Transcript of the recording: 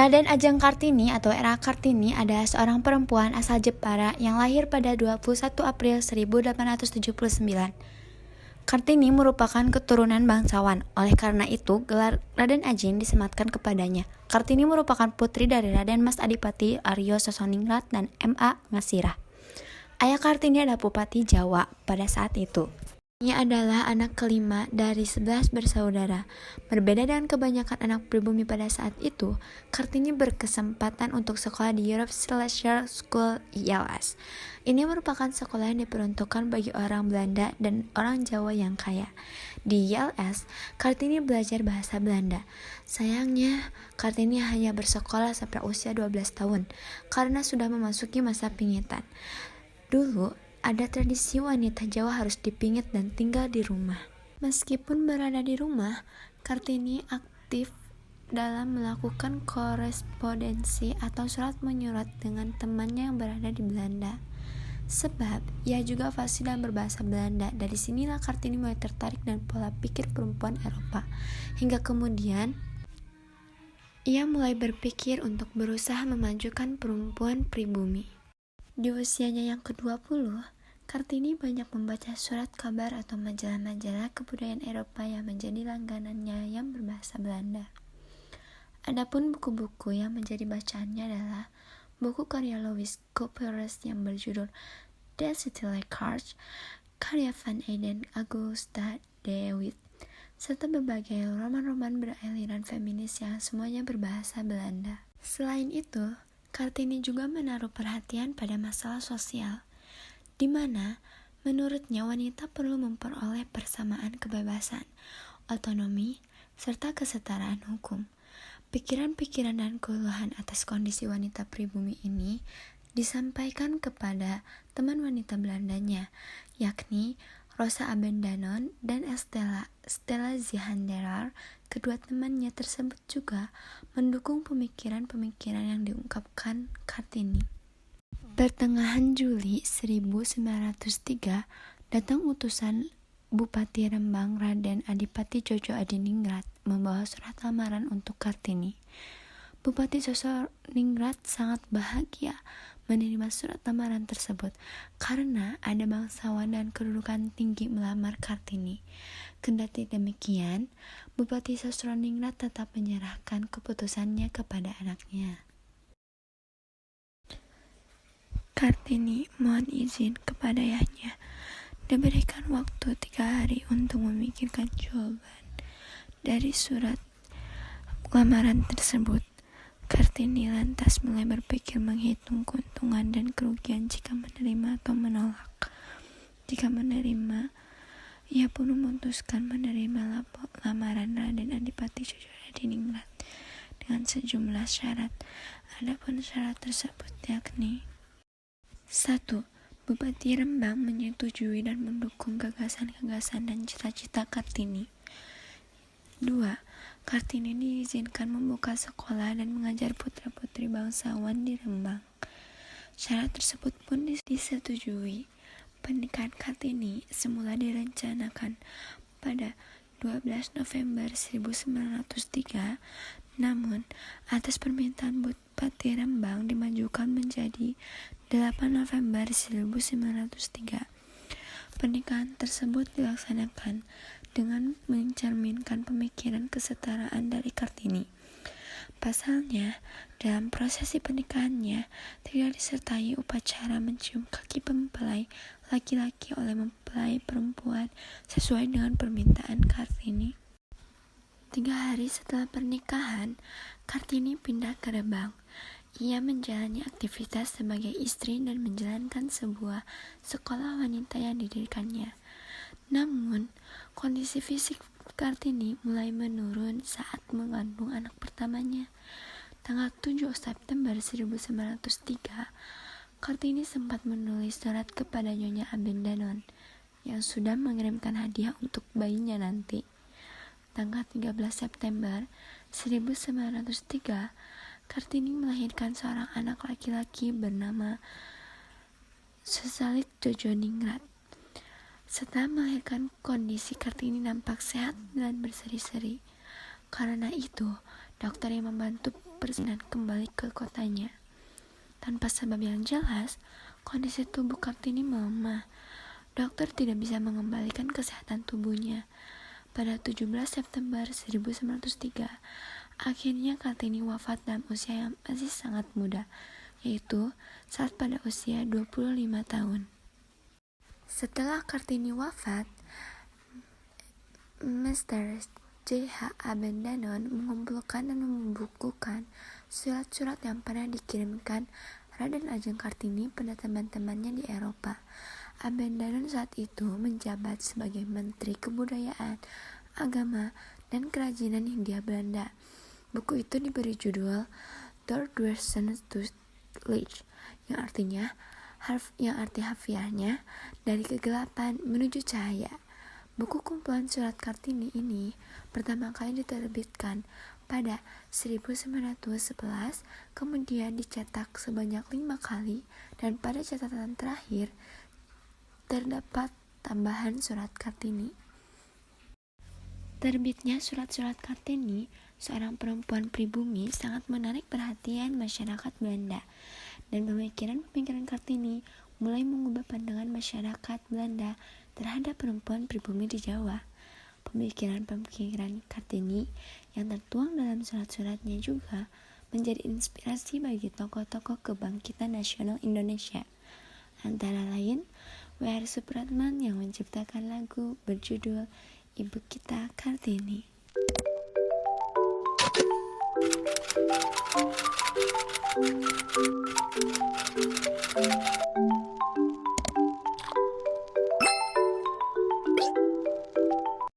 Raden Ajeng Kartini atau Era Kartini adalah seorang perempuan asal Jepara yang lahir pada 21 April 1879. Kartini merupakan keturunan bangsawan, oleh karena itu gelar Raden Ajeng disematkan kepadanya. Kartini merupakan putri dari Raden Mas Adipati Aryo Sosroningrat dan M.A. Ngasirah. Ayah Kartini adalah Bupati Jawa pada saat itu. Ia adalah anak kelima dari 11 bersaudara. Berbeda dengan kebanyakan anak pribumi pada saat itu, Kartini berkesempatan untuk sekolah di Europe Celestial School (IELTS). Ini merupakan sekolah yang diperuntukkan bagi orang Belanda dan orang Jawa yang kaya. Di IELTS, Kartini belajar bahasa Belanda. Sayangnya, Kartini hanya bersekolah sampai usia 12 tahun karena sudah memasuki masa pingitan. Dulu, ada tradisi wanita Jawa harus dipingit dan tinggal di rumah. Meskipun berada di rumah, Kartini aktif dalam melakukan korespondensi atau surat menyurat dengan temannya yang berada di Belanda. Sebab ia juga fasih dalam berbahasa Belanda. Dari sinilah Kartini mulai tertarik dengan pola pikir perempuan Eropa. Hingga kemudian ia mulai berpikir untuk berusaha memajukan perempuan pribumi. Di usianya yang ke-20, Kartini banyak membaca surat kabar atau majalah-majalah kebudayaan Eropa yang menjadi langganannya yang berbahasa Belanda. Adapun buku-buku yang menjadi bacaannya adalah buku karya Louis Couperus yang berjudul De Stille Kaart, karya Van Eyden, Augusta de Wit, serta berbagai roman-roman beraliran feminis yang semuanya berbahasa Belanda. Selain itu, Kartini juga menaruh perhatian pada masalah sosial, di mana menurutnya wanita perlu memperoleh persamaan kebebasan, otonomi, serta kesetaraan hukum. Pikiran-pikiran dan keluhan atas kondisi wanita pribumi ini disampaikan kepada teman wanita Belandanya, yakni Rosa Abendanon dan Stella Zihanderar. Kedua temannya tersebut juga mendukung pemikiran-pemikiran yang diungkapkan Kartini. Pertengahan Juli 1903, datang utusan Bupati Rembang Raden Adipati Djoko Adiningrat membawa surat lamaran untuk Kartini. Bupati Sosroningrat sangat bahagia menerima surat lamaran tersebut karena ada bangsawan dan kedudukan tinggi melamar Kartini. Kendati demikian, Bupati Sosroningrat tetap menyerahkan keputusannya kepada anaknya. Kartini mohon izin kepada ayahnya diberikan waktu 3 hari untuk memikirkan jawaban dari surat lamaran tersebut. Kartini lantas mulai berpikir menghitung keuntungan dan kerugian jika menerima atau menolak. Jika menerima, ia pun memutuskan menerima lamaran Raden Adipati Djoko Adiningrat dengan sejumlah syarat. Adapun syarat tersebut yakni 1. Bupati Rembang menyetujui dan mendukung gagasan-gagasan dan cita-cita Kartini. 2. Kartini diizinkan membuka sekolah dan mengajar putra-putri bangsawan di Rembang. Syarat tersebut pun disetujui. Pernikahan Kartini semula direncanakan pada 12 November 1903, namun atas permintaan Bupati Rembang dimajukan menjadi 8 November 1903. Pernikahan tersebut dilaksanakan dengan mencerminkan pemikiran kesetaraan dari Kartini. Pasalnya, dalam prosesi pernikahannya tidak disertai upacara mencium kaki mempelai laki-laki oleh mempelai perempuan sesuai dengan permintaan Kartini. 3 hari setelah pernikahan, Kartini pindah ke Rembang. Ia menjalani aktivitas sebagai istri dan menjalankan sebuah sekolah wanita yang didirikannya. Namun, kondisi fisik Kartini mulai menurun saat mengandung anak pertamanya. Tanggal 7 September 1903, Kartini sempat menulis surat kepada Nyonya Abendanon yang sudah mengirimkan hadiah untuk bayinya nanti. Tanggal 13 September 1903, Kartini melahirkan seorang anak laki-laki bernama Sosalit Djoko. Setelah melahirkan, kondisi Kartini nampak sehat dan berseri-seri. Karena itu, dokter yang membantu perjalanan kembali ke kotanya. Tanpa sebab yang jelas, kondisi tubuh Kartini melemah. Dokter tidak bisa mengembalikan kesehatan tubuhnya. Pada 17 September 1903, akhirnya Kartini wafat dalam usia yang masih sangat muda, yaitu saat pada usia 25 tahun. Setelah Kartini wafat, Mr. J.H. Abendanon mengumpulkan dan membukukan surat-surat yang pernah dikirimkan Raden Ajeng Kartini pada teman-temannya di Eropa. Abendanon saat itu menjabat sebagai Menteri Kebudayaan, Agama, dan Kerajinan Hindia Belanda. Buku itu diberi judul Door Dwersen to Licht, yang arti harfiahnya dari kegelapan menuju cahaya. Buku kumpulan surat Kartini ini pertama kali diterbitkan pada 1911, kemudian dicetak sebanyak 5 kali, dan pada catatan terakhir terdapat tambahan surat Kartini. Terbitnya surat-surat Kartini, seorang perempuan pribumi, sangat menarik perhatian masyarakat Belanda, dan pemikiran-pemikiran Kartini mulai mengubah pandangan masyarakat Belanda terhadap perempuan pribumi di Jawa. Pemikiran-pemikiran Kartini yang tertuang dalam surat-suratnya juga menjadi inspirasi bagi tokoh-tokoh kebangkitan nasional Indonesia. Antara lain, W.R. Supratman yang menciptakan lagu berjudul Ibu Kita Kartini.